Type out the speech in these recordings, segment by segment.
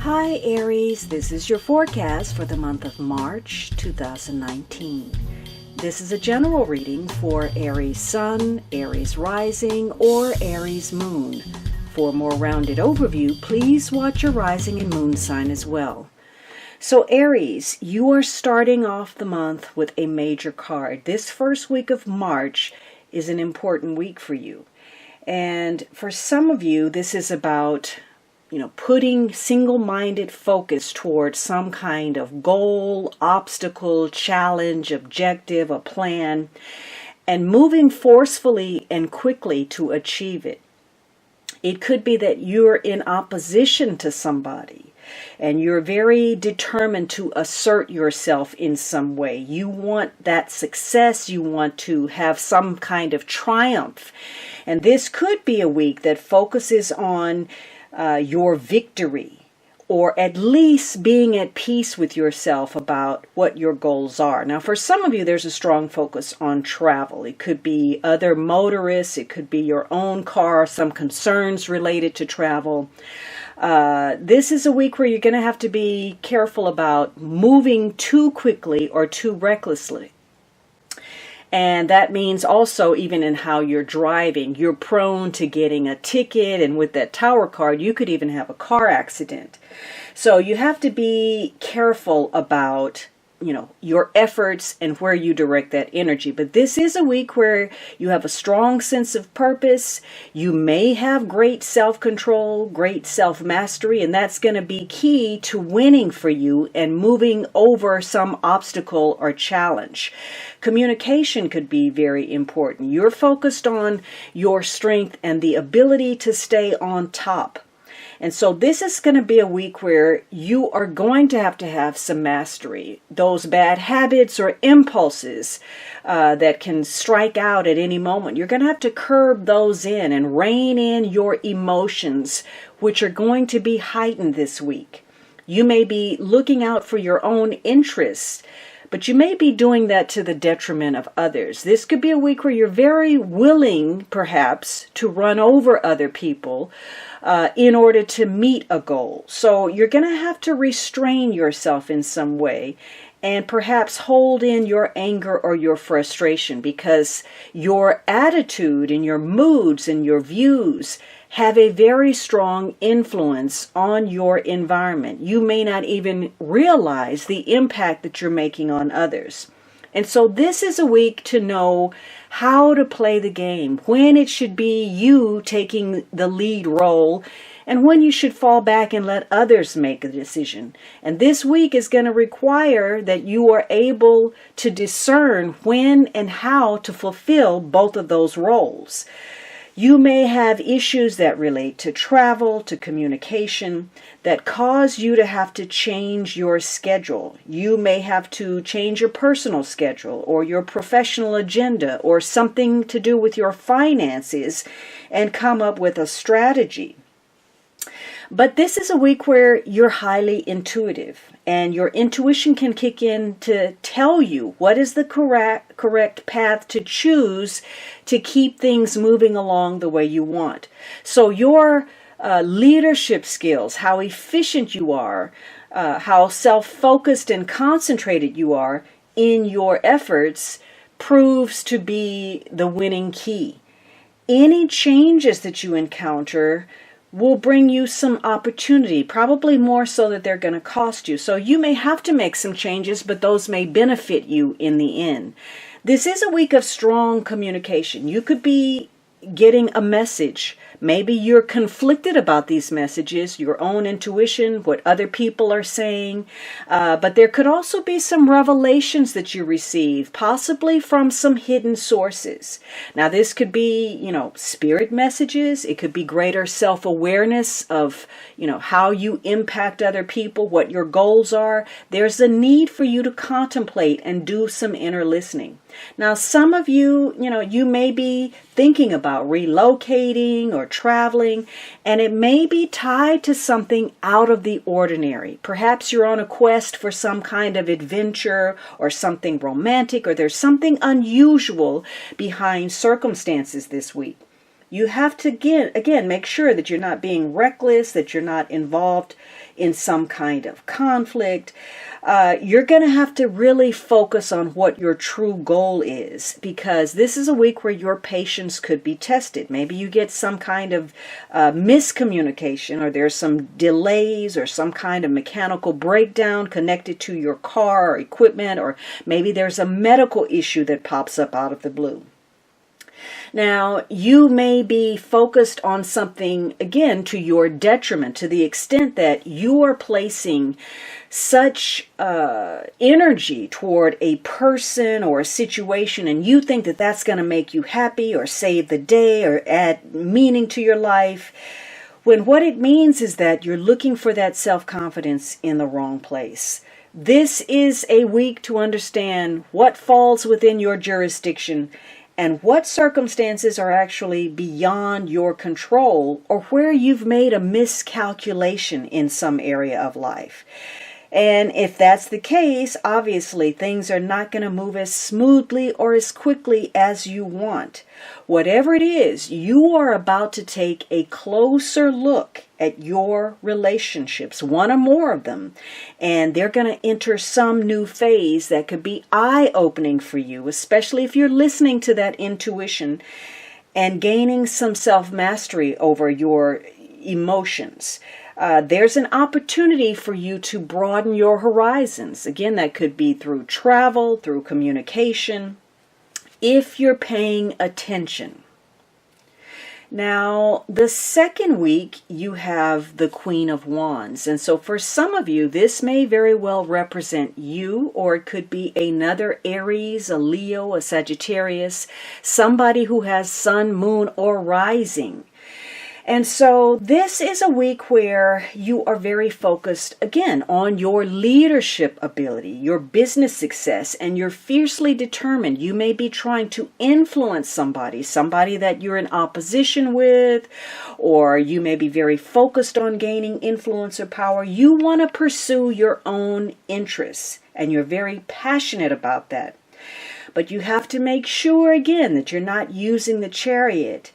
Hi Aries, this is your forecast for the month of March 2019. This is a general reading for Aries Sun, Aries Rising, or Aries Moon. For a more rounded overview, please watch your rising and moon sign as well. So Aries, you are starting off the month with a major card. This first week of March is an important week for you. And for some of you, this is about putting single-minded focus towards some kind of goal, obstacle, challenge, objective, a plan, and moving forcefully and quickly to achieve it. It could be that you're in opposition to somebody and you're very determined to assert yourself in some way. You want that success. You want to have some kind of triumph. And this could be a week that focuses on your victory, or at least being at peace with yourself about what your goals are. Now, for some of you, there's a strong focus on travel. It could be other motorists, it could be your own car, some concerns related to travel. This is a week where you're going to have to be careful about moving too quickly or too recklessly. And that means also even in how you're driving, you're prone to getting a ticket. And with that tower card, you could even have a car accident. So you have to be careful about, your efforts and where you direct that energy. But this is a week where you have a strong sense of purpose. You may have great self-control, great self-mastery, and that's going to be key to winning for you and moving over some obstacle or challenge. Communication could be very important. You're focused on your strength and the ability to stay on top. And so this is going to be a week where you are going to have some mastery. Those bad habits or impulses that can strike out at any moment, you're going to have to curb those in and rein in your emotions, which are going to be heightened this week. You may be looking out for your own interests, but you may be doing that to the detriment of others. This could be a week where you're very willing, perhaps, to run over other people in order to meet a goal. So you're going to have to restrain yourself in some way and perhaps hold in your anger or your frustration, because your attitude and your moods and your views have a very strong influence on your environment. You may not even realize the impact that you're making on others. And so this is a week to know how to play the game, when it should be you taking the lead role, and when you should fall back and let others make a decision. And this week is going to require that you are able to discern when and how to fulfill both of those roles. You may have issues that relate to travel, to communication, that cause you to have to change your schedule. You may have to change your personal schedule or your professional agenda or something to do with your finances and come up with a strategy. But this is a week where you're highly intuitive, and your intuition can kick in to tell you what is the correct path to choose to keep things moving along the way you want. So your leadership skills, how efficient you are, how self-focused and concentrated you are in your efforts proves to be the winning key. Any changes that you encounter will bring you some opportunity, probably more so that they're going to cost you. So you may have to make some changes, but those may benefit you in the end. This is a week of strong communication. You could be getting a message. Maybe you're conflicted about these messages, your own intuition, what other people are saying, but there could also be some revelations that you receive, possibly from some hidden sources. Now, this could be, spirit messages. It could be greater self-awareness of, how you impact other people, what your goals are. There's a need for you to contemplate and do some inner listening. Now, some of you, you may be thinking about relocating or traveling, and it may be tied to something out of the ordinary. Perhaps you're on a quest for some kind of adventure or something romantic, or there's something unusual behind circumstances this week. You have to, again, make sure that you're not being reckless, that you're not involved in some kind of conflict. You're going to have to really focus on what your true goal is, because this is a week where your patience could be tested. Maybe you get some kind of miscommunication, or there's some delays or some kind of mechanical breakdown connected to your car or equipment, or maybe there's a medical issue that pops up out of the blue. Now, you may be focused on something, again, to your detriment, to the extent that you are placing such energy toward a person or a situation, and you think that that's going to make you happy or save the day or add meaning to your life, when what it means is that you're looking for that self-confidence in the wrong place. This is a week to understand what falls within your jurisdiction and what circumstances are actually beyond your control, or where you've made a miscalculation in some area of life. And if that's the case, obviously things are not going to move as smoothly or as quickly as you want. Whatever it is, you are about to take a closer look at your relationships, one or more of them, and they're going to enter some new phase that could be eye-opening for you, especially if you're listening to that intuition and gaining some self-mastery over your emotions. There's an opportunity for you to broaden your horizons. Again, that could be through travel, through communication, if you're paying attention. Now, the second week, you have the Queen of Wands. And so for some of you, this may very well represent you, or it could be another Aries, a Leo, a Sagittarius, somebody who has sun, moon, or rising. And so this is a week where you are very focused, again, on your leadership ability, your business success, and you're fiercely determined. You may be trying to influence somebody that you're in opposition with, or you may be very focused on gaining influence or power. You want to pursue your own interests, and you're very passionate about that. But you have to make sure, again, that you're not using the Chariot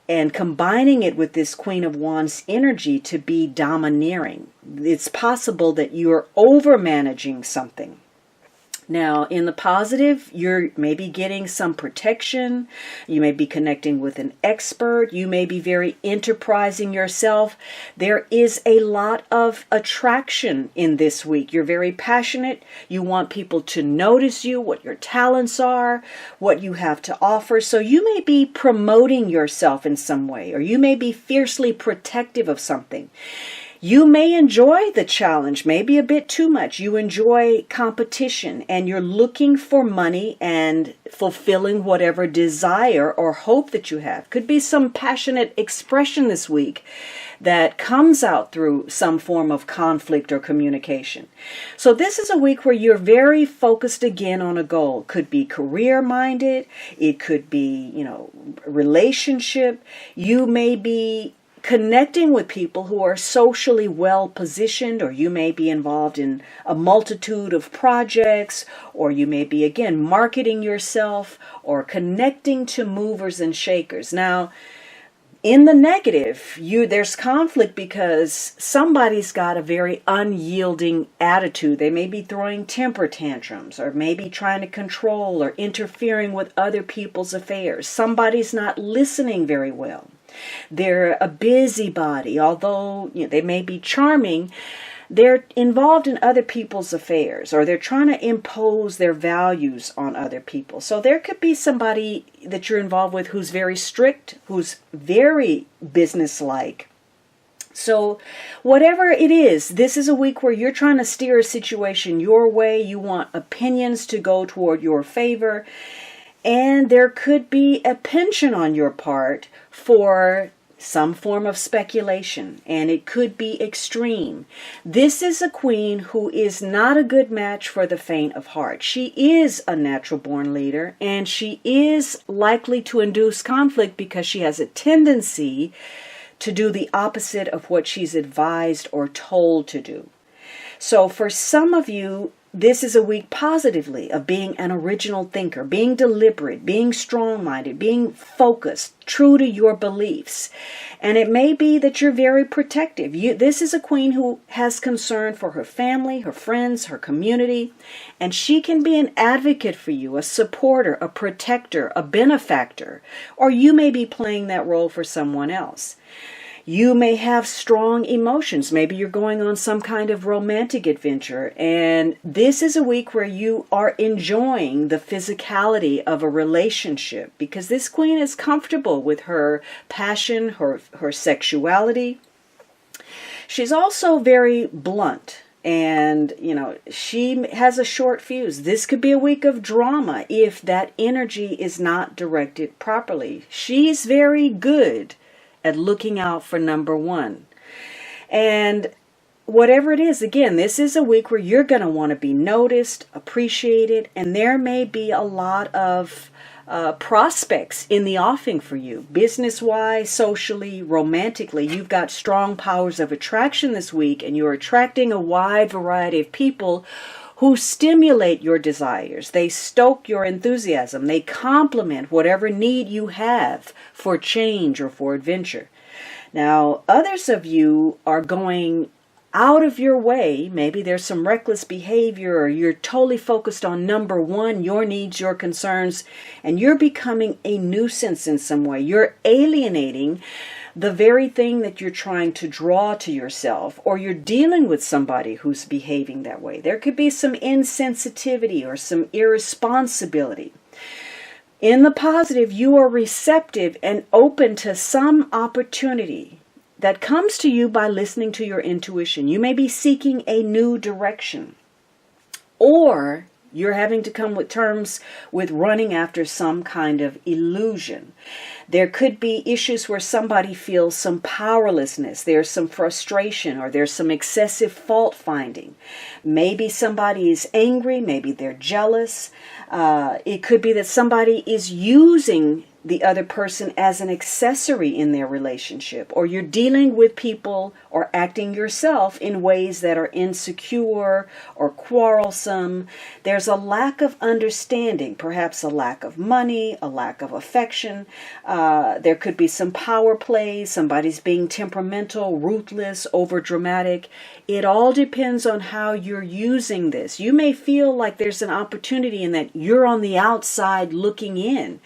and combining it with this Queen of Wands energy to be domineering. It's possible that you're over-managing something. Now, in the positive, you're maybe getting some protection. You may be connecting with an expert. You may be very enterprising yourself. There is a lot of attraction in this week. You're very passionate. You want people to notice you, what your talents are, what you have to offer. So you may be promoting yourself in some way, or you may be fiercely protective of something. You may enjoy the challenge, maybe a bit too much. You enjoy competition, and you're looking for money and fulfilling whatever desire or hope that you have. Could be some passionate expression this week that comes out through some form of conflict or communication. So this is a week where you're very focused again on a goal. Could be career-minded. It could be, relationship. You may be connecting with people who are socially well positioned, or you may be involved in a multitude of projects, or you may be, again, marketing yourself or connecting to movers and shakers. Now, in the negative, there's conflict because somebody's got a very unyielding attitude. They may be throwing temper tantrums, or maybe trying to control or interfering with other people's affairs. Somebody's not listening very well. They're a busybody. Although they may be charming, they're involved in other people's affairs, or they're trying to impose their values on other people. So there could be somebody that you're involved with who's very strict, who's very businesslike. So whatever it is, this is a week where you're trying to steer a situation your way. You want opinions to go toward your favor. And there could be a penchant on your part for some form of speculation, and it could be extreme. This is a queen who is not a good match for the faint of heart. She is a natural-born leader, and she is likely to induce conflict because she has a tendency to do the opposite of what she's advised or told to do. So for some of you, this is a week positively of being an original thinker, being deliberate, being strong-minded, being focused, true to your beliefs. And it may be that you're very protective. This is a queen who has concern for her family, her friends, her community, and she can be an advocate for you, a supporter, a protector, a benefactor, or you may be playing that role for someone else. You may have strong emotions. Maybe you're going on some kind of romantic adventure, and this is a week where you are enjoying the physicality of a relationship because this queen is comfortable with her passion, her sexuality. She's also very blunt. And, she has a short fuse. This could be a week of drama if that energy is not directed properly. She's very good at looking out for number one. And whatever it is, again, this is a week where you're going to want to be noticed, appreciated, and there may be a lot of prospects in the offing for you. Business-wise, socially, romantically, you've got strong powers of attraction this week, and you're attracting a wide variety of people who stimulate your desires. They stoke your enthusiasm. They complement whatever need you have for change or for adventure. Now, others of you are going out of your way. Maybe there's some reckless behavior, or you're totally focused on number one, your needs, your concerns, and you're becoming a nuisance in some way. You're alienating the very thing that you're trying to draw to yourself, or you're dealing with somebody who's behaving that way. There could be some insensitivity or some irresponsibility. In the positive, you are receptive and open to some opportunity that comes to you by listening to your intuition. You may be seeking a new direction, or you're having to come with terms with running after some kind of illusion. There could be issues where somebody feels some powerlessness. There's some frustration, or there's some excessive fault finding. Maybe somebody is angry. Maybe they're jealous. It could be that somebody is using the other person as an accessory in their relationship, or you're dealing with people or acting yourself in ways that are insecure or quarrelsome. There's a lack of understanding, perhaps a lack of money, a lack of affection. There could be some power play. Somebody's being temperamental, ruthless, overdramatic. It all depends on how you're using this. You may feel like there's an opportunity in that you're on the outside looking in.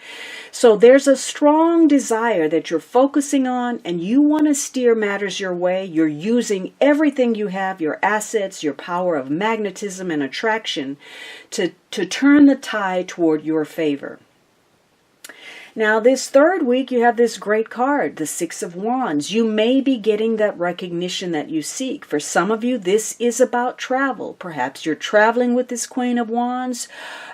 So there's a strong desire that you're focusing on, and you want to steer matters your way. You're using everything you have, your assets, your power of magnetism and attraction to turn the tide toward your favor. Now, this third week, you have this great card, the Six of Wands. You may be getting that recognition that you seek. For some of you, this is about travel. Perhaps you're traveling with this Queen of Wands.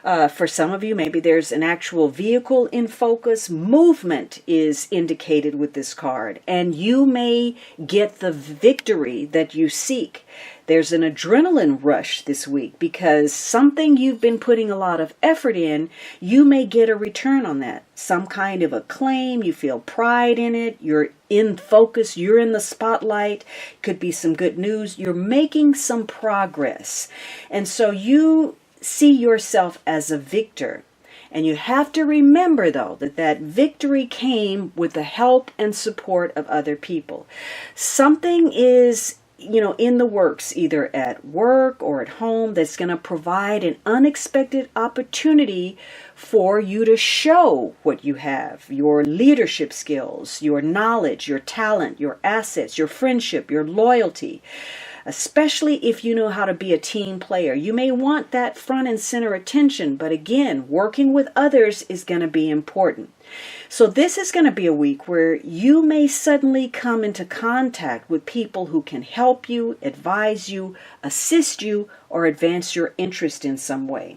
For some of you, maybe there's an actual vehicle in focus. Movement is indicated with this card, and you may get the victory that you seek. There's an adrenaline rush this week because something you've been putting a lot of effort in, you may get a return on that. Some kind of acclaim, you feel pride in it, you're in focus, you're in the spotlight, could be some good news, you're making some progress. And so you see yourself as a victor. And you have to remember, though, that victory came with the help and support of other people. Something is in the works, either at work or at home, that's going to provide an unexpected opportunity for you to show what you have, your leadership skills, your knowledge, your talent, your assets, your friendship, your loyalty, especially if you know how to be a team player. You may want that front and center attention, but again, working with others is going to be important. So this is going to be a week where you may suddenly come into contact with people who can help you, advise you, assist you, or advance your interest in some way.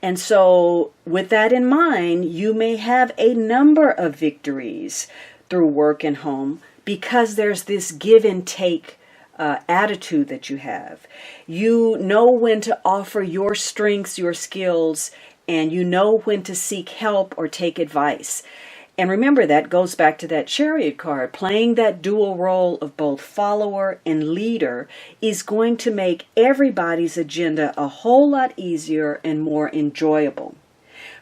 And so with that in mind, you may have a number of victories through work and home because there's this give and take attitude that you have. You know when to offer your strengths, your skills, and you know when to seek help or take advice. And remember, that goes back to that Chariot card. Playing that dual role of both follower and leader is going to make everybody's agenda a whole lot easier and more enjoyable.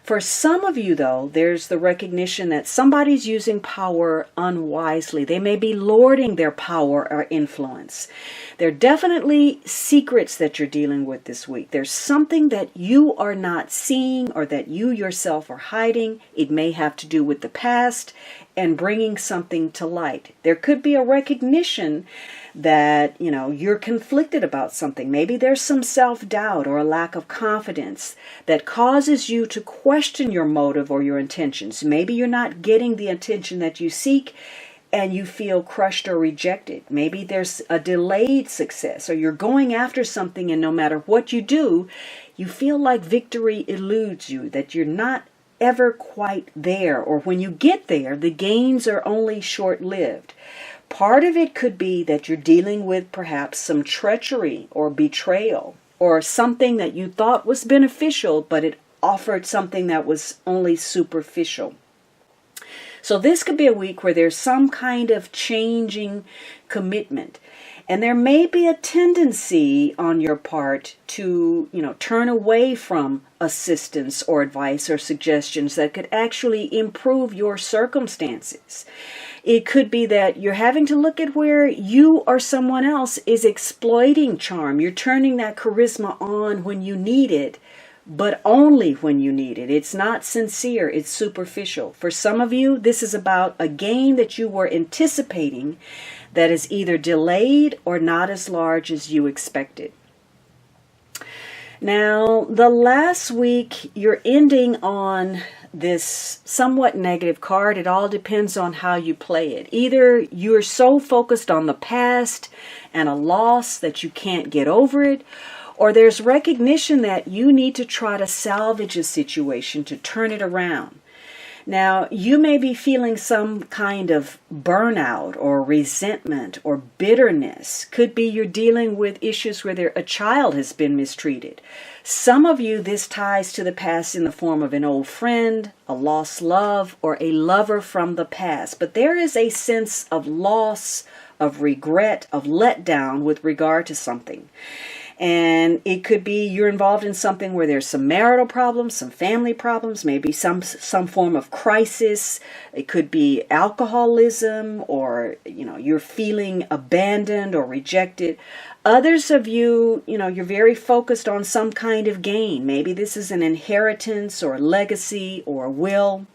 For some of you, though, there's the recognition that somebody's using power unwisely. They may be lording their power or influence. There are definitely secrets that you're dealing with this week. There's something that you are not seeing or that you yourself are hiding. It may have to do with the past and bringing something to light. There could be a recognition that, you're conflicted about something. Maybe there's some self-doubt or a lack of confidence that causes you to question your motive or your intentions. Maybe you're not getting the attention that you seek and you feel crushed or rejected. Maybe there's a delayed success, or you're going after something and no matter what you do, you feel like victory eludes you, that you're not ever quite there, or when you get there, the gains are only short-lived. Part of it could be that you're dealing with perhaps some treachery or betrayal, or something that you thought was beneficial, but it offered something that was only superficial. So this could be a week where there's some kind of changing commitment. And there may be a tendency on your part to, turn away from assistance or advice or suggestions that could actually improve your circumstances. It could be that you're having to look at where you or someone else is exploiting charm. You're turning that charisma on when you need it, but only when you need it. It's not sincere, it's superficial. For some of you, this is about a gain that you were anticipating that is either delayed or not as large as you expected. Now, the last week, you're ending on this somewhat negative card. It all depends on how you play it. Either you're so focused on the past and a loss that you can't get over it, or there's recognition that you need to try to salvage a situation, to turn it around. Now, you may be feeling some kind of burnout or resentment or bitterness. Could be you're dealing with issues where a child has been mistreated. Some of you, this ties to the past in the form of an old friend, a lost love, or a lover from the past. But there is a sense of loss, of regret, of letdown with regard to something. And it could be you're involved in something where there's some marital problems, some family problems, maybe some form of crisis. It could be alcoholism, or, you're feeling abandoned or rejected. Others of you, you're very focused on some kind of gain. Maybe this is an inheritance or a legacy or a will.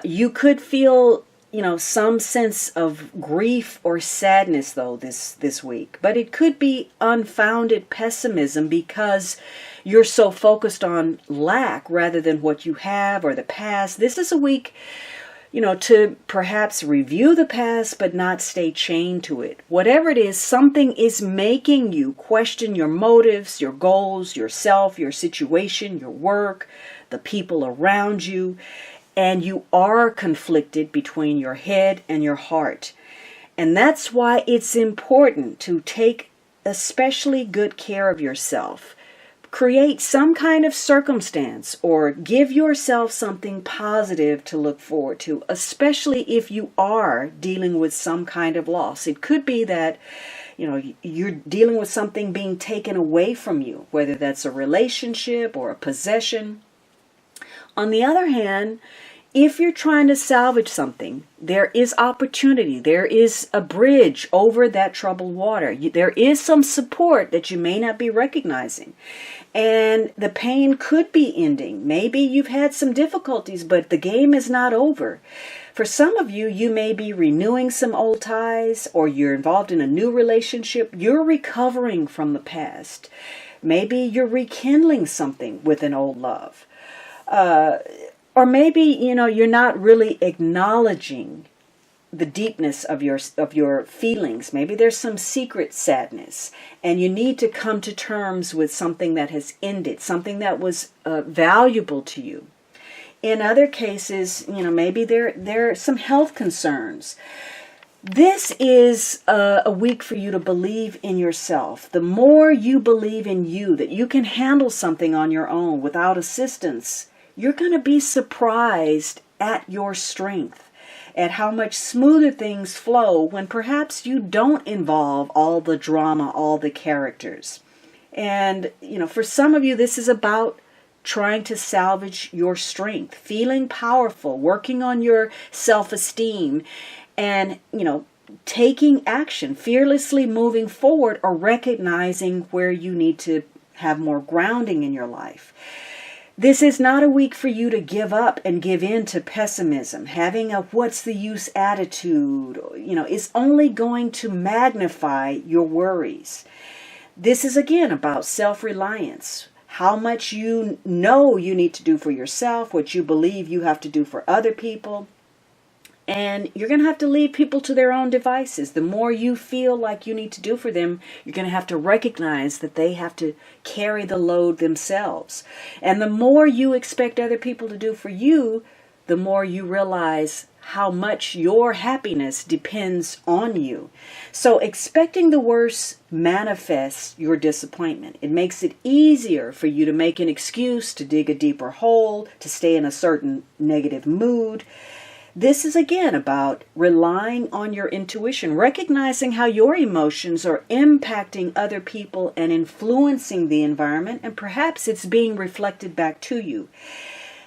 You could feel some sense of grief or sadness, though, this week. But it could be unfounded pessimism because you're so focused on lack rather than what you have or the past. This is a week, to perhaps review the past but not stay chained to it. Whatever it is, something is making you question your motives, your goals, yourself, your situation, your work, the people around you. And you are conflicted between your head and your heart. And that's why it's important to take especially good care of yourself. Create some kind of circumstance or give yourself something positive to look forward to, especially if you are dealing with some kind of loss. It could be that you're dealing with something being taken away from you, whether that's a relationship or a possession. On the other hand, if you're trying to salvage something, there is opportunity. There is a bridge over that troubled water. There is some support that you may not be recognizing. And the pain could be ending. Maybe you've had some difficulties, but the game is not over. For some of you, you may be renewing some old ties, or you're involved in a new relationship. You're recovering from the past. Maybe you're rekindling something with an old love. Or maybe, you're not really acknowledging the deepness of your feelings. Maybe there's some secret sadness, and you need to come to terms with something that has ended, something that was valuable to you. In other cases, maybe there are some health concerns. This is a week for you to believe in yourself. The more you believe in you, that you can handle something on your own without assistance, you're going to be surprised at your strength, at how much smoother things flow when perhaps you don't involve all the drama, all the characters. And, for some of you, this is about trying to salvage your strength, feeling powerful, working on your self-esteem, and, taking action, fearlessly moving forward, or recognizing where you need to have more grounding in your life. This is not a week for you to give up and give in to pessimism. Having a what's the use attitude, is only going to magnify your worries. This is again about self-reliance. How much you know you need to do for yourself, what you believe you have to do for other people. And you're going to have to leave people to their own devices. The more you feel like you need to do for them, you're going to have to recognize that they have to carry the load themselves. And the more you expect other people to do for you, the more you realize how much your happiness depends on you. So expecting the worst manifests your disappointment. It makes it easier for you to make an excuse, to dig a deeper hole, to stay in a certain negative mood. This is again about relying on your intuition, recognizing how your emotions are impacting other people and influencing the environment, and perhaps it's being reflected back to you.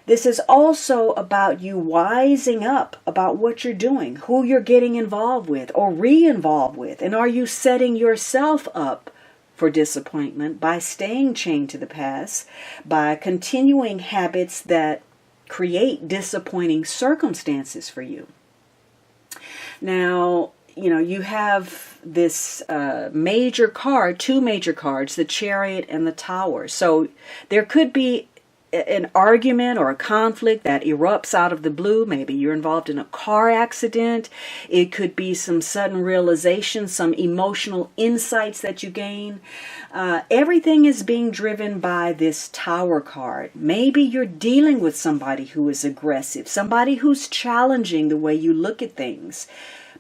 This is also about you wising up about what you're doing, who you're getting involved with or re-involved with, and are you setting yourself up for disappointment by staying chained to the past, by continuing habits that create disappointing circumstances for you. Now, you have this major card, two major cards, the Chariot and the Tower. So there could be an argument or a conflict that erupts out of the blue. Maybe you're involved in a car accident. It could be some sudden realization, some emotional insights that you gain. Everything is being driven by this Tower card. Maybe you're dealing with somebody who is aggressive, somebody who's challenging the way you look at things.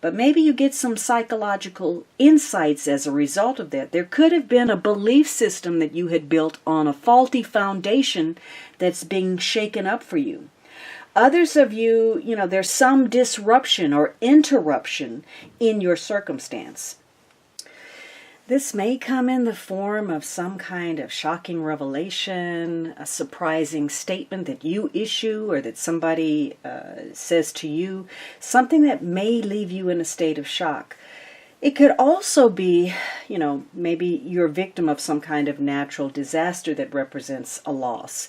But maybe you get some psychological insights as a result of that. There could have been a belief system that you had built on a faulty foundation that's being shaken up for you. Others of you, there's some disruption or interruption in your circumstance. This may come in the form of some kind of shocking revelation, a surprising statement that you issue or that somebody says to you, something that may leave you in a state of shock. It could also be, maybe you're a victim of some kind of natural disaster that represents a loss.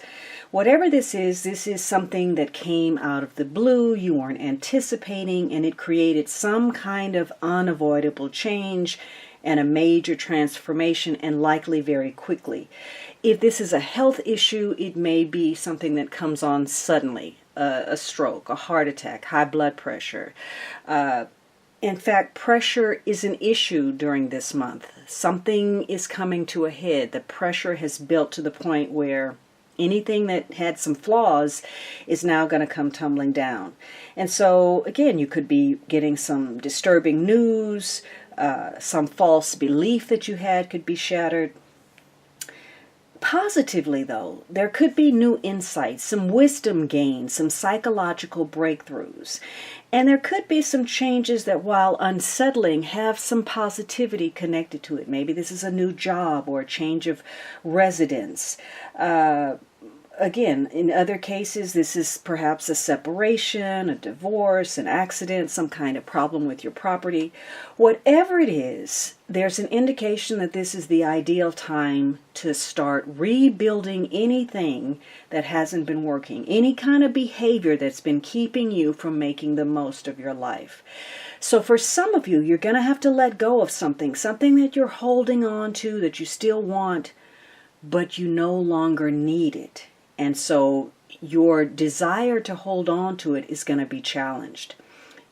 Whatever this is something that came out of the blue, you weren't anticipating, and it created some kind of unavoidable change and a major transformation, and likely very quickly. If this is a health issue, it may be something that comes on suddenly, a stroke, a heart attack, high blood pressure. In fact, pressure is an issue during this month. Something is coming to a head. The pressure has built to the point where anything that had some flaws is now going to come tumbling down. And so, again, you could be getting some disturbing news. Some false belief that you had could be shattered. Positively, though, there could be new insights, some wisdom gained, some psychological breakthroughs. And there could be some changes that, while unsettling, have some positivity connected to it. Maybe this is a new job or a change of residence. Again, in other cases, this is perhaps a separation, a divorce, an accident, some kind of problem with your property. Whatever it is, there's an indication that this is the ideal time to start rebuilding anything that hasn't been working, any kind of behavior that's been keeping you from making the most of your life. So for some of you, you're going to have to let go of something that you're holding on to, that you still want, but you no longer need it. And so your desire to hold on to it is going to be challenged.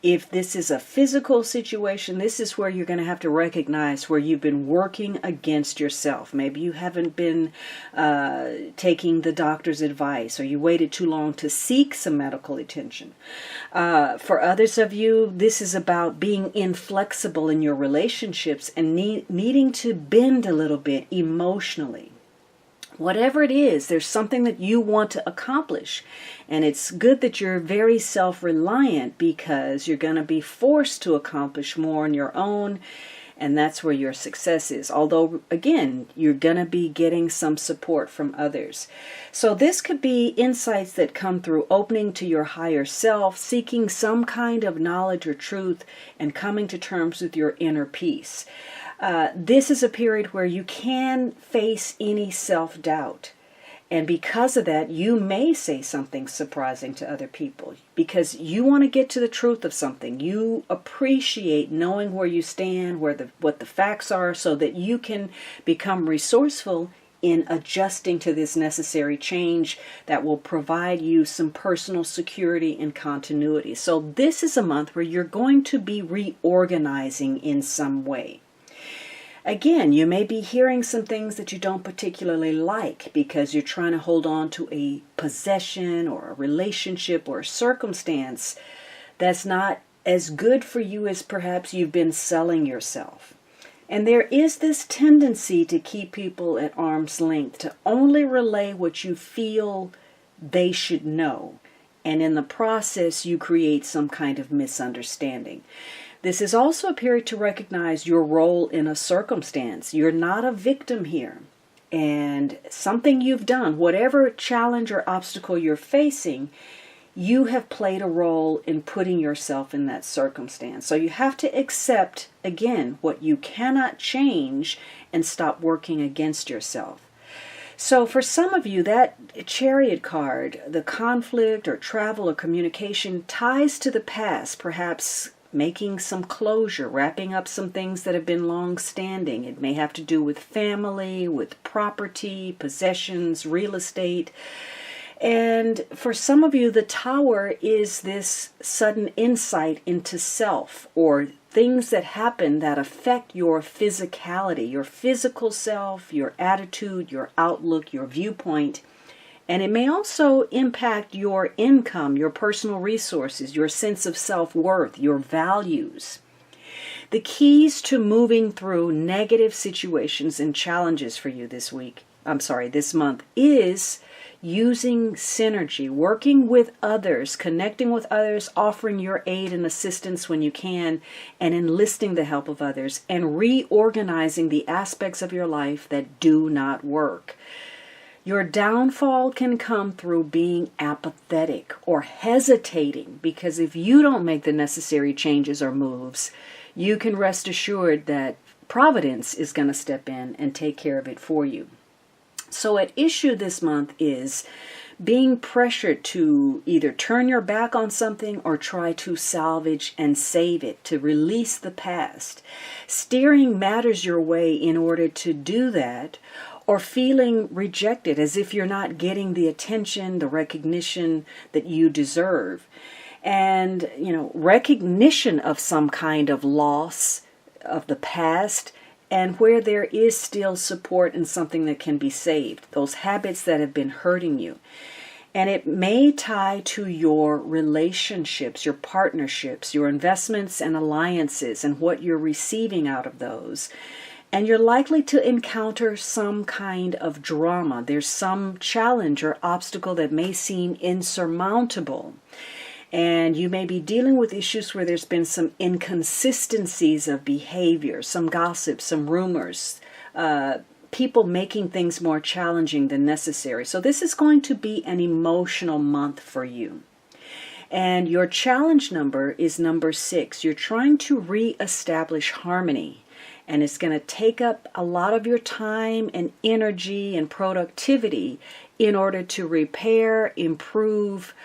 If this is a physical situation, this is where you're going to have to recognize where you've been working against yourself. Maybe you haven't been taking the doctor's advice, or you waited too long to seek some medical attention. For others of you, this is about being inflexible in your relationships and needing to bend a little bit emotionally. Whatever it is, there's something that you want to accomplish. And it's good that you're very self-reliant, because you're going to be forced to accomplish more on your own. And that's where your success is. Although, again, you're going to be getting some support from others. So this could be insights that come through opening to your higher self, seeking some kind of knowledge or truth, and coming to terms with your inner peace. This is a period where you can face any self-doubt. And because of that, you may say something surprising to other people, because you want to get to the truth of something. You appreciate knowing where you stand, what the facts are, so that you can become resourceful in adjusting to this necessary change that will provide you some personal security and continuity. So this is a month where you're going to be reorganizing in some way. Again, you may be hearing some things that you don't particularly like, because you're trying to hold on to a possession or a relationship or a circumstance that's not as good for you as perhaps you've been selling yourself. And there is this tendency to keep people at arm's length, to only relay what you feel they should know. And in the process, you create some kind of misunderstanding. This is also a period to recognize your role in a circumstance. You're not a victim here. And something you've done, whatever challenge or obstacle you're facing, you have played a role in putting yourself in that circumstance. So you have to accept, again, what you cannot change and stop working against yourself. So for some of you, that Chariot card, the conflict or travel or communication, ties to the past, perhaps making some closure, wrapping up some things that have been long-standing. It may have to do with family, with property, possessions, real estate. And for some of you, the Tower is this sudden insight into self, or things that happen that affect your physicality, your physical self, your attitude, your outlook, your viewpoint. And it may also impact your income, your personal resources, your sense of self-worth, your values. The keys to moving through negative situations and challenges for you this month is using synergy, working with others, connecting with others, offering your aid and assistance when you can, and enlisting the help of others, and reorganizing the aspects of your life that do not work. Your downfall can come through being apathetic or hesitating, because if you don't make the necessary changes or moves, you can rest assured that Providence is going to step in and take care of it for you. So at issue this month is being pressured to either turn your back on something or try to salvage and save it, to release the past. Steering matters your way in order to do that, or feeling rejected, as if you're not getting the attention, the recognition that you deserve. And, recognition of some kind of loss of the past, and where there is still support and something that can be saved, those habits that have been hurting you. And it may tie to your relationships, your partnerships, your investments and alliances, and what you're receiving out of those. And you're likely to encounter some kind of drama. There's some challenge or obstacle that may seem insurmountable. And you may be dealing with issues where there's been some inconsistencies of behavior, some gossip, some rumors, people making things more challenging than necessary. So this is going to be an emotional month for you. And your challenge number is number 6. You're trying to reestablish harmony. And it's going to take up a lot of your time and energy and productivity in order to repair, improve,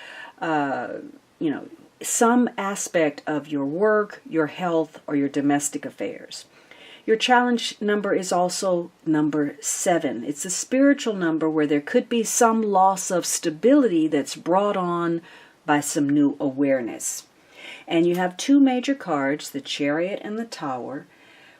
some aspect of your work, your health, or your domestic affairs. Your challenge number is also number 7. It's a spiritual number where there could be some loss of stability that's brought on by some new awareness. And you have 2 major cards, the Chariot and the Tower,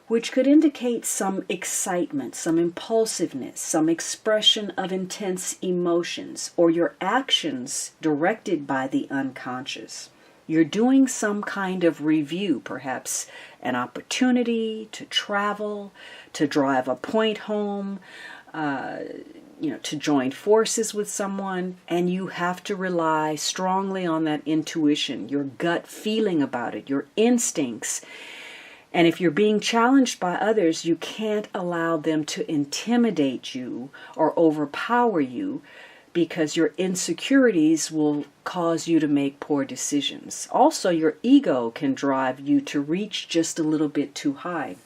which could indicate some excitement, some impulsiveness, some expression of intense emotions, or your actions directed by the unconscious. You're doing some kind of review, perhaps an opportunity to travel, to drive a point home, to join forces with someone, and you have to rely strongly on that intuition, your gut feeling about it, your instincts. And if you're being challenged by others, you can't allow them to intimidate you or overpower you, because your insecurities will cause you to make poor decisions. Also, your ego can drive you to reach just a little bit too high.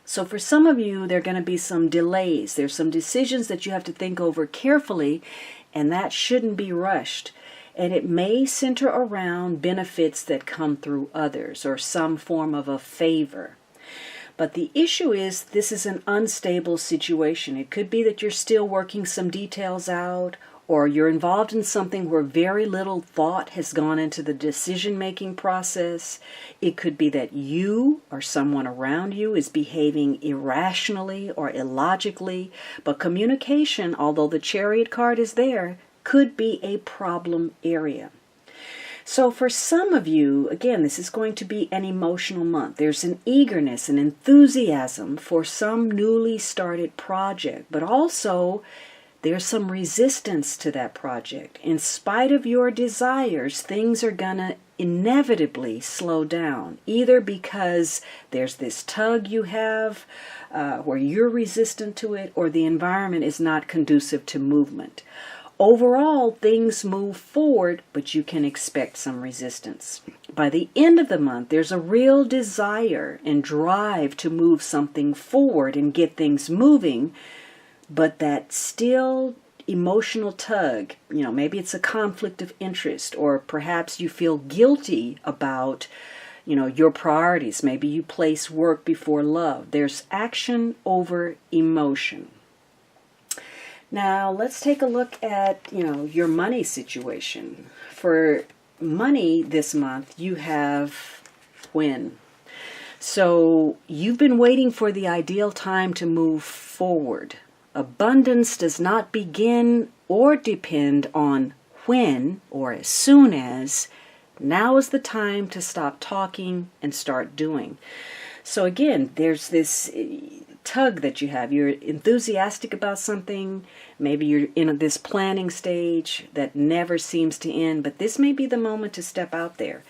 So for some of you, there are going to be some delays. There's some decisions that you have to think over carefully, and that shouldn't be rushed. And it may center around benefits that come through others or some form of a favor. But the issue is, this is an unstable situation. It could be that you're still working some details out, or you're involved in something where very little thought has gone into the decision-making process. It could be that you or someone around you is behaving irrationally or illogically. But communication, although the Chariot card is there, could be a problem area. So for some of you, again, this is going to be an emotional month. There's an eagerness, an enthusiasm for some newly started project, but also there's some resistance to that project. In spite of your desires, things are going to inevitably slow down, either because there's this tug you have where you're resistant to it, or the environment is not conducive to movement. Overall, things move forward, but you can expect some resistance. By the end of the month, there's a real desire and drive to move something forward and get things moving, but that still emotional tug, maybe it's a conflict of interest, or perhaps you feel guilty about, your priorities. Maybe you place work before love. There's action over emotion. Now, let's take a look at, your money situation. For money this month, you have when. So you've been waiting for the ideal time to move forward. Abundance does not begin or depend on when or as soon as. Now is the time to stop talking and start doing. So again, there's this tug that you have. You're enthusiastic about something. Maybe you're in this planning stage that never seems to end, but this may be the moment to step out there.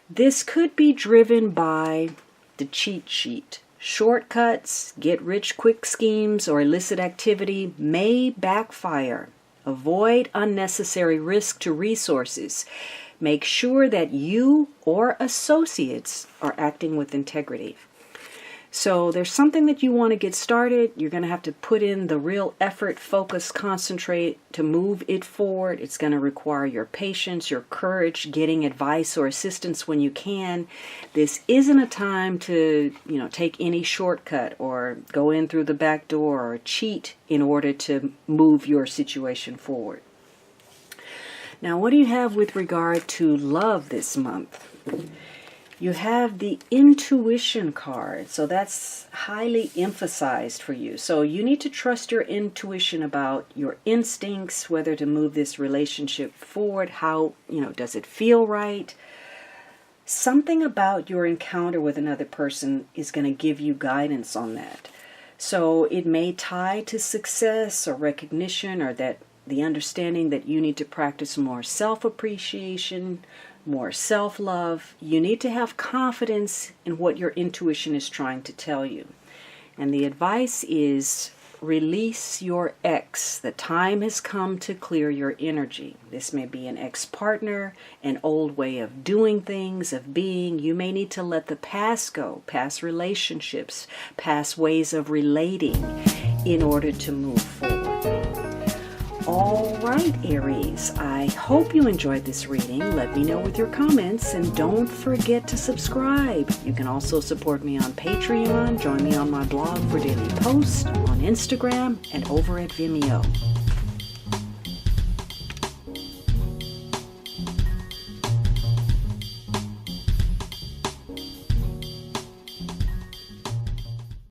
This could be driven by the cheat sheet. Shortcuts, get-rich-quick schemes, or illicit activity may backfire. Avoid unnecessary risk to resources. Make sure that you or associates are acting with integrity. So there's something that you want to get started. You're going to have to put in the real effort, focus, concentrate to move it forward. It's going to require your patience, your courage, getting advice or assistance when you can. This isn't a time to, take any shortcut or go in through the back door or cheat in order to move your situation forward. Now, what do you have with regard to love this month? You have the intuition card, so that's highly emphasized for you. So you need to trust your intuition about your instincts, whether to move this relationship forward, how, does it feel right? Something about your encounter with another person is going to give you guidance on that. So it may tie to success or recognition, or that the understanding that you need to practice more self-appreciation, more self-love. You need to have confidence in what your intuition is trying to tell you. And the advice is, release your ex. The time has come to clear your energy. This may be an ex-partner, an old way of doing things, of being. You may need to let the past go, past relationships, past ways of relating in order to move forward. All right, Aries, I hope you enjoyed this reading. Let me know with your comments, and don't forget to subscribe. You can also support me on Patreon, join me on my blog for daily posts, on Instagram, and over at Vimeo.